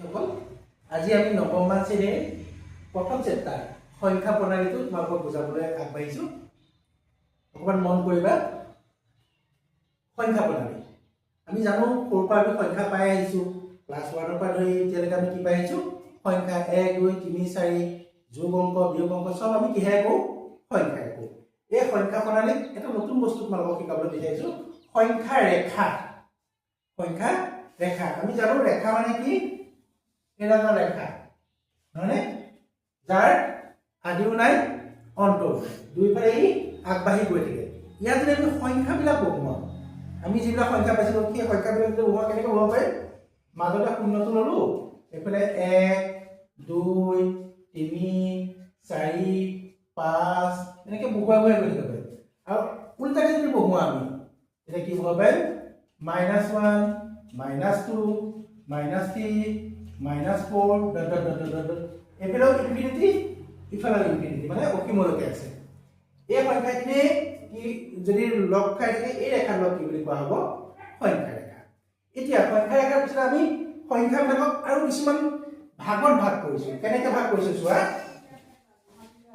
সকল আজি আমি নৱম মান শ্ৰেণীৰ প্ৰথম চেপ্টাৰ সংখ্যা প্ৰণালীটো তোমালোকক বুজাবলৈ আগবাঢ়িছোঁ। অকণমান মন কৰিবা। সংখ্যা প্ৰণালী আমি জানো সৰুৰ পৰা আমি সংখ্যা পাই আহিছোঁ। ক্লাছ 1ৰ পৰা ধৰি এতিয়ালৈকে আমি কি পাই আহিছোঁ? সংখ্যা 1 2 3 4 যোগ অংক বিয়োগ অংক সব আমি কিহেৰে কওঁ? সংখ্যাৰে কওঁ। এই সংখ্যা প্ৰণালীত এটা নতুন বস্তু তোমালোকক শিকাবলৈ বিচাৰিছোঁ, সংখ্যা ৰেখা। সংখ্যা ৰেখা আমি জানো ৰেখা মানে কি? এটা ৰেখা মানে যাৰ আদিও নাই অন্তও নাই, দুইফালে ই আগবাঢ়ি গৈ থাকে। ইয়াত যদি আমি সংখ্যাবিলাক বহুৱাওঁ, আমি যিবিলাক সংখ্যা পাইছিলোঁ সেই সংখ্যাবিলাক যদি বহুৱাওঁ কেনেকৈ বহুৱাব পাৰিম? মাজতে শূন্যটো ল'লোঁ, এইফালে 1 2 3 4 5 এনেকৈ বহুৱাই বহুৱাই গৈ থাকিব পাৰিম। আৰু উল্টাকৈ যদি বহুৱাওঁ আমি তেতিয়া কি বহুৱাব পাৰিম? -1 -2 -3 -4 এইফালেও ইনফিনিটি ইফালেও ইনফিনিটি মানে অসীমলৈকে আছে। এই সংখ্যাখিনি কি যদি লগ খাই থাকে এই ৰেখাটোক কি বুলি কোৱা হ'ব? সংখ্যা ৰেখা। এতিয়া সংখ্যা ৰেখাৰ পিছত আমি সংখ্যাবিলাকক আৰু কিছুমান ভাগত ভাগ কৰিছোঁ। কেনেকৈ ভাগ কৰিছোঁ চোৱা।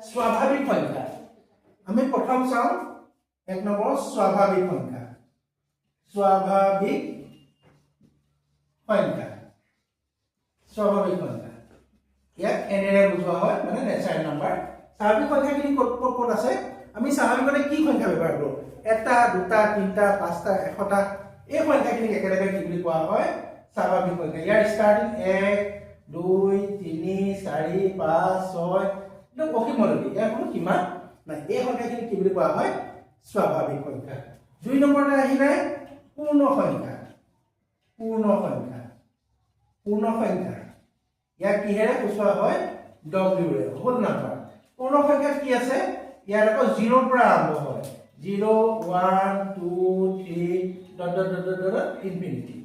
স্বাভাৱিক সংখ্যা আমি প্ৰথম চাওঁ 1 নম্বৰ স্বাভাৱিক সংখ্যা। স্বাভাৱিক সংখ্যা স্বাভাৱিক সংখ্যা ইয়াক এনেৰে বুজোৱা হয়, মানে নেচাৰেল নাম্বাৰ। স্বাভাৱিক সংখ্যাখিনি ক'ত ক'ত আছে? আমি স্বাভাৱিকতে কি সংখ্যা ব্যৱহাৰ কৰোঁ? 1 2 3 5 100টা এই সংখ্যাখিনিক একেলগে কি বুলি কোৱা হয়? স্বাভাৱিক সংখ্যা। ইয়াৰ ষ্টাৰ্টিং 1 2 3 4 5 6 একদম অসীমলৈকে, ইয়াৰ কোনো সীমা নাই। এই সংখ্যাখিনি কি বুলি কোৱা হয়? স্বাভাৱিক সংখ্যা। 2 নম্বৰতে আহিলে পূৰ্ণ সংখ্যা। পূৰ্ণ সংখ্যা পূৰ্ণ সংখ্যা ইয়াক কিহেৰে সূচোৱা হয়? W ৰে, হোল নাম্বাৰ। পূৰ্ণ সংখ্যাত কি আছে? ইয়াত আকৌ 0ৰ পৰা আৰম্ভ হয়। 0 1 2 3 ইনফিনিটি।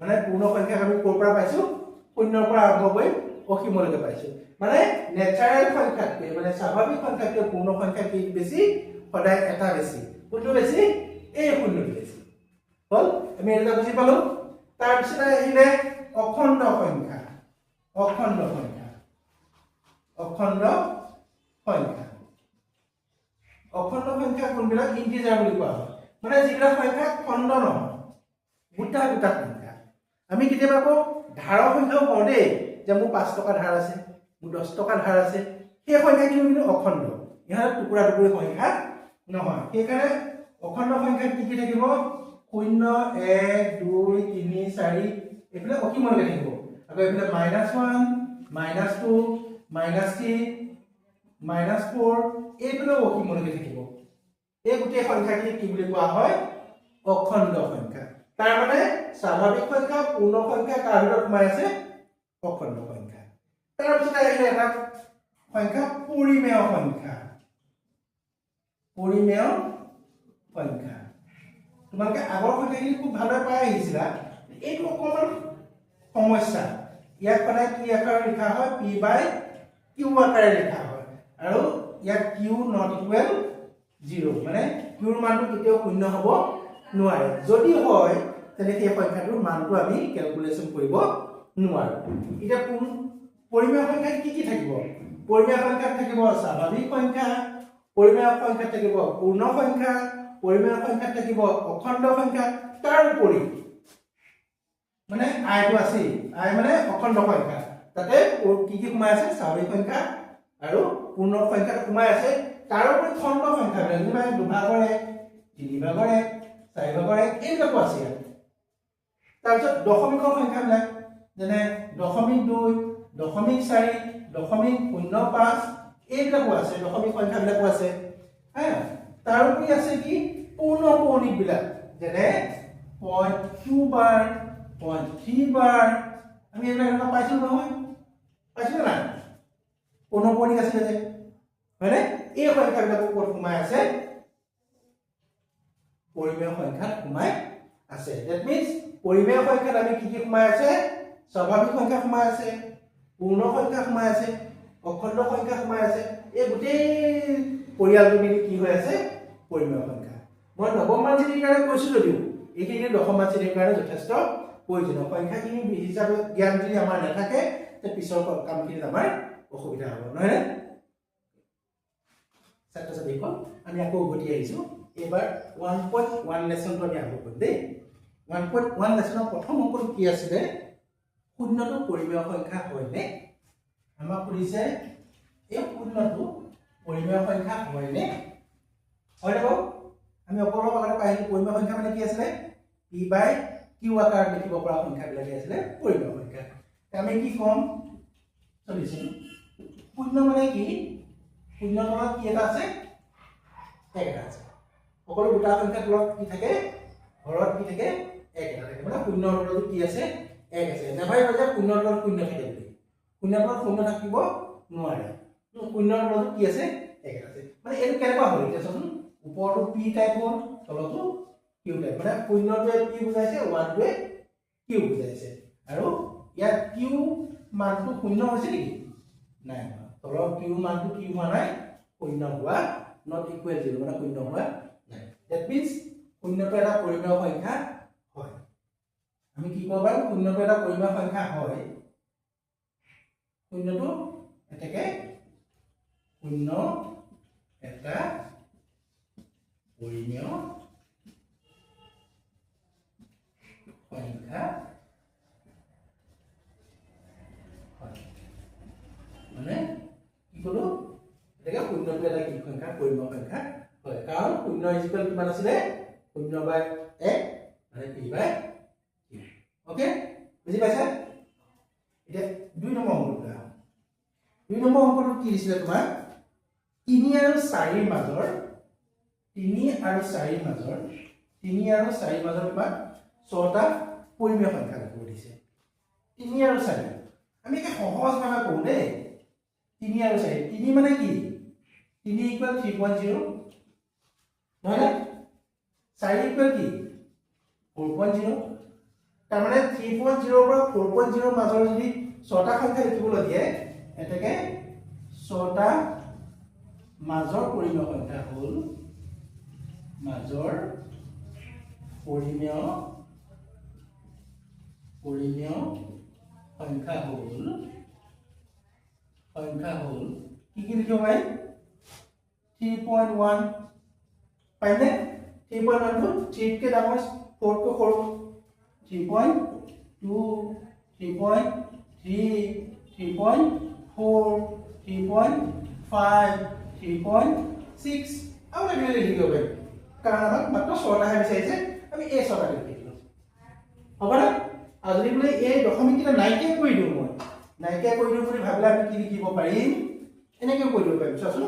মানে পূৰ্ণ সংখ্যাক আমি ক'ৰ পৰা পাইছোঁ? শূন্যৰ পৰা আৰম্ভ কৰি অসীমলৈকে পাইছোঁ। মানে নেচাৰেল সংখ্যাতকৈ মানে স্বাভাৱিক সংখ্যাতকৈ পূৰ্ণ সংখ্যা কি বেছি? সদায় এটা বেছি। কোনটো বেছি? এই শূন্যটো বেছি। হ'ল? আমি এটা বুজি পালোঁ। তাৰপিছতে আহিলে অখণ্ড সংখ্যা। অখণ্ড সংখ্যা অখণ্ড সংখ্যা অখণ্ড সংখ্যা কোনবিলাক? ইন্টিজাৰ বুলি কোৱা হয়, মানে যিবিলাক সংখ্যা খণ্ড নহয়, গোটা গোটা সংখ্যা। আমি কেতিয়াবা আকৌ ধাৰৰ সংখ্যাও কওঁ দেই, যে মোৰ 5 টকা ধাৰ আছে, মোৰ 10 টকা ধাৰ আছে। সেই সংখ্যাখিনি কিন্তু অখণ্ড, ইহঁত টুকুৰা টুকুৰি সংখ্যা নহয়। সেইকাৰণে অখণ্ড সংখ্যাত কি কি থাকিব? 0 1 2 3 4 এইফালে অসীমলৈকে থাকিব। আকৌ এইফালে -1 -2 -3 -4 এইফালেও অসীমলৈকে থাকিব। এই গোটেই সংখ্যাখিনি কি বুলি কোৱা হয়? অখণ্ড সংখ্যা। তাৰমানে স্বাভাৱিক সংখ্যা পূৰ্ণ সংখ্যা কাৰ ভিতৰত সোমাই আছে? অখণ্ড সংখ্যা। তাৰপিছত আহিলে এটা সংখ্যা পৰিমেয় সংখ্যা। পৰিমেয় সংখ্যা তোমালোকে আগৰ সংখ্যাখিনি খুব ভালদৰে পাই আহিছিলা। এইটো অকণমান সমস্যা। ইয়াক সদায় কি আকাৰে লিখা হয়? p/q আকাৰে লিখা হয়। আৰু ইয়াক q not equal 0, মানে qৰ মানটো কেতিয়াও শূন্য হ'ব নোৱাৰে। যদি হয় তেনে সেই সংখ্যাটোৰ মানটো আমি ক্যালকুলেশন কৰিব নোৱাৰো। এতিয়া পৰিমেয় সংখ্যাত কি কি থাকিব? পৰিমেয় সংখ্যাত থাকিব স্বাভাৱিক সংখ্যা, পৰিমেয় সংখ্যাত থাকিব পূৰ্ণ সংখ্যা, পৰিমেয় সংখ্যাত থাকিব অখণ্ড সংখ্যা। তাৰ উপৰি মানে আইটো আছে, আই মানে অখণ্ড সংখ্যা। তাতে কি কি সোমাই আছে? স্বাভাৱিক সংখ্যা আৰু পূৰ্ণ সংখ্যাত সোমাই আছে। তাৰ উপৰি খণ্ড সংখ্যাবিলাক যেনে 2 ভাগৰ 1 3 ভাগৰ 1 4 ভাগৰ 1 এইবিলাকো আছে ইয়াত। তাৰপিছত দশমিকৰ সংখ্যাবিলাক যেনে 0.2 0.4 0.05 এইবিলাকো আছে, দশমিক সংখ্যাবিলাকো আছে। তাৰ উপৰি আছে কি? পূৰ্ণ পৌণিক বিলাক যেনে 0.2 বাৰ 0.3 বাৰ আমি এইবিলাক পাইছো নহয়? পাইছো না? পূৰ্ণ পৌণিক আছে যে, হয়নে? এই সংখ্যাবিলাকো ক'ত সোমাই আছে? পৰিমেয় সংখ্যাত সোমাই আছে। দ্যাট মিন্স পৰিমেয় সংখ্যাত আমি কি কি সোমাই আছে? স্বাভাৱিক সংখ্যা সোমাই আছে, পূৰ্ণ সংখ্যা সোমাই আছে, অখণ্ড সংখ্যা সোমাই আছে। এই গোটেই পৰিয়ালটো মিলি কি হৈ আছে? পৰিমেয় সংখ্যা। মই নৱম মান শ্ৰেণীৰ কাৰণে কৈছো যদিও এইখিনি দশম মান শ্ৰেণীৰ কাৰণে যথেষ্ট প্ৰয়োজনীয় সংখ্যাখিনি হিচাপে জ্ঞান যদি আমাৰ নাথাকে তে পিছৰ কামখিনিত আমাৰ অসুবিধা হ'ব নহয় ছাত্ৰ ছাত্ৰীসকল আমি আকৌ উভতি আহিছোঁ এবাৰ 1.1 লেসনটো আমি আৰম্ভ কৰিম দেই 1.1 লেসনৰ প্ৰথম অংকটো কি আছিলে শূন্যটো পৰিমেয় সংখ্যা হয়নে আমাক সুধিছে এই শূন্যটো পৰিমেয় সংখ্যা হয়নে হয় না আমি অকলক আগতে পাইছিলো পৰিমেয় সংখ্যা মানে কি আছিলে p বাই q আকাৰত লিখিব পৰা সংখ্যাবিলাক আছিলে পৰিমেয় সংখ্যা আমি কি কম চলিছে শূন্য মানে কি শূন্য তলত কি এটা আছে এক এটা আছে সকলো দুটা সংখ্যা তলত কি থাকে হৰত কি থাকে এক এটা থাকে মানে শূন্য তলত কি আছে এক আছে নেভাই যে শূন্য তলত শূন্য থাকে বুলি শূন্য তলত শূন্য থাকিব নোৱাৰে শূন্য তলত কি আছে এক আছে মানে এই কেনেকুৱা হ'ল এতিয়া চাচোন ওপৰটো p টাইপ হ'ল তলটো q টাইপ মানে শূন্যটোৱে p বুজাইছে 1টোৱে q বুজাইছে আৰু ইয়াত q মানটো শূন্য হৈছে নেকি নাই তলৰ q মানটো কি হোৱা নাই শূন্য হোৱা not equal 0 মানে শূন্য হোৱা নাই that means শূন্যটো এটা পৰিমেয় সংখ্যা হয় আমি কি ক'ব পাৰো শূন্যটো এটা পৰিমেয় সংখ্যা হয় শূন্যটো এটাকে শূন্য এটা পৰিমেয় সংখ্যা হয় মানে কি কলো এটাকে শূন্যটো এটা কি সংখ্যা পৰিমেয় সংখ্যা হয় কাৰণ শূন্য ইকুয়াল কিমান আছিলে 0 বাই 1 মানে p বাই q ওকে বুজি পাইছা এটা 2 নম্বৰ অংকটো 2 নম্বৰ অংকটো কি দিছিলে তোমাৰ 3 আৰু 4 ৰ মাজৰ 3 আৰু 4 ৰ মাজৰ তোমাৰ 6টা পৰিমেয় সংখ্যা লিখিব দিছে 3 আৰু 4 আমি কি সহজ ভাৱে কওঁ দেই 3 আৰু 4 3 মানে কি 3 ইকুয়াল 3.0 নহয় 4 ইকুয়াল কি 4.0 তাৰ মানে 3.0 পৰা 4.0 ৰ মাজৰ যদি 6টা সংখ্যা লিখিবলৈ দিয়ে এটাকে 6টা মাজৰ পৰিমেয় সংখ্যা হ'ল মাজৰ পৰিমেয় সংখ্যা হ'ল কি কি লিখিব পাৰি 3.1 পাইনে 3.1 টো 3 কে ডাঙৰ 4 কে সৰু 3.2 3.3 3.4 3.5 3.6 আৰু লাগিলে লিখিব পাৰি কাৰণ আমাক মাত্ৰ 6টা হে বিচাৰিছে আমি এই 6টা লিখিলো হ'ব না আৰু যদি বোলে এই দশমিক কিটা নাইকিয়া কৰি দিওঁ মই নাইকিয়া কৰি দিওঁ বুলি ভাবিলে আমি কি লিখিব পাৰিম এনেকৈ কৰি দিব পাৰিম চাচোন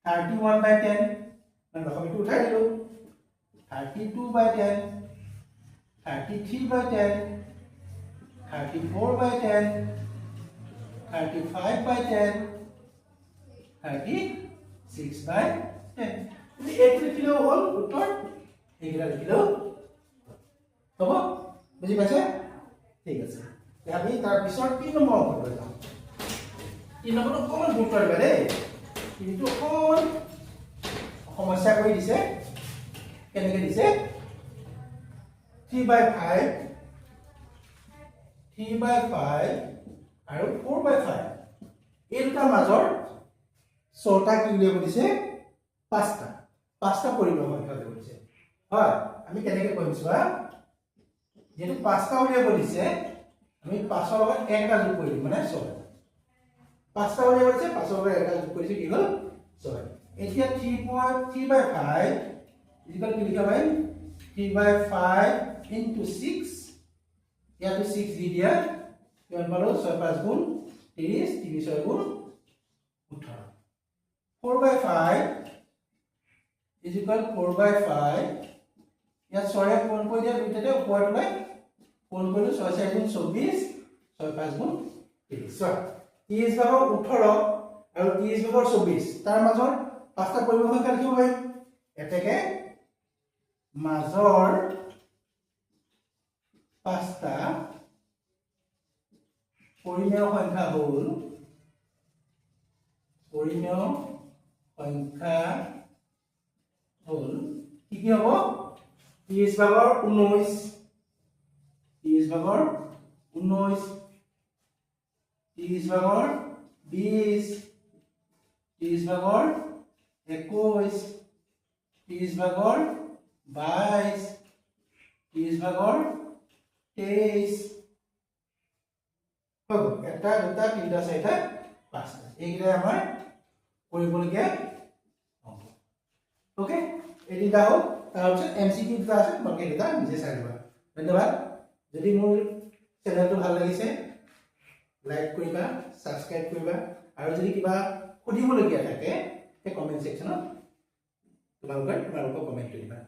31 by 10 মানে দশমিকটো উঠাই দিলো 32 by 10 33 by 10 34 by 10 35 by 10 36 by 10 এইটো লিখিলেও হ'ল উত্তৰ এইকেইটা লিখিলেও হ'ব বুজি পাইছে ঠিক আছে আমি তাৰ পিছত 3 নম্বৰ অংকটো যাম 3 নম্বৰটো অকণমান গুৰুত্ব দিবা দেই কিন্তু অকণমান সমস্যা কৰি দিছে কেনেকৈ দিছে 3 by 5 আৰু 4 by 5 এই দুটা মাজৰ 6টা কি উলিয়াব দিছে 5টা পৰিমেয় সংখ্যা উলিয়াব দিছে হয় আমি কেনেকৈ কৰিম চোৱা যেটো 5টা উলিয়াব দিছে আমি 5ৰ লগত 1 এটা যোগ কৰি দিম মানে 6 5টা উলিয়াব দিছে 5ৰ লগত 1 এটা যোগ কৰিছে কি হ'ল 6 এতিয়া 3 by 5 ইকুয়াল কি লিখা পাই 3 by 5 into 6 ইয়াতো 6 দি দিয়া কিমান পালো 6 5 গুণ 30 3 6 গুণ 18 4 by 5 is equal 4 by 5 ইয়াত 6 কোণ কৰি দিয়া দুইটাতে ওপৰত লৈ কোণ কৰিলো 6 4 গুণ 24 6 5 গুণ 30 30 ভাগৰ 18 আৰু 30 ভাগৰ 24 তাৰ মাজৰ 5টা পৰিমেয় সংখ্যা লিখিব পাৰিম এটাকে মাজৰ 5টা পৰিমেয় সংখ্যা হ'ল কি কি হ'ব 30 ভাগৰ 19 30 ভাগৰ 19 30 ভাগৰ 20 30 ভাগৰ 21 30 ভাগৰ 22 30 ভাগৰ 23 হ'ব এটা দুটা তিনটা চাৰিটা পাঁচটা এইকেইটা আমাৰ কৰিবলগীয়া অংক ওকে এই তিনটা হ'ল তাৰপিছত এমচিকিউ দুটা আছে তোমালোকে দুটা নিজে চাই ল'বা ধন্যবাদ যদি মোৰ চেনেলটো ভাল লাগিছে লাইক কৰিবা সাবস্ক্ৰাইব কৰিবা আৰু যদি কিবা সুধিবলগীয়া থাকে সেই কমেন্ট সেকশনত তোমালোকৰ কমেন্ট দিবা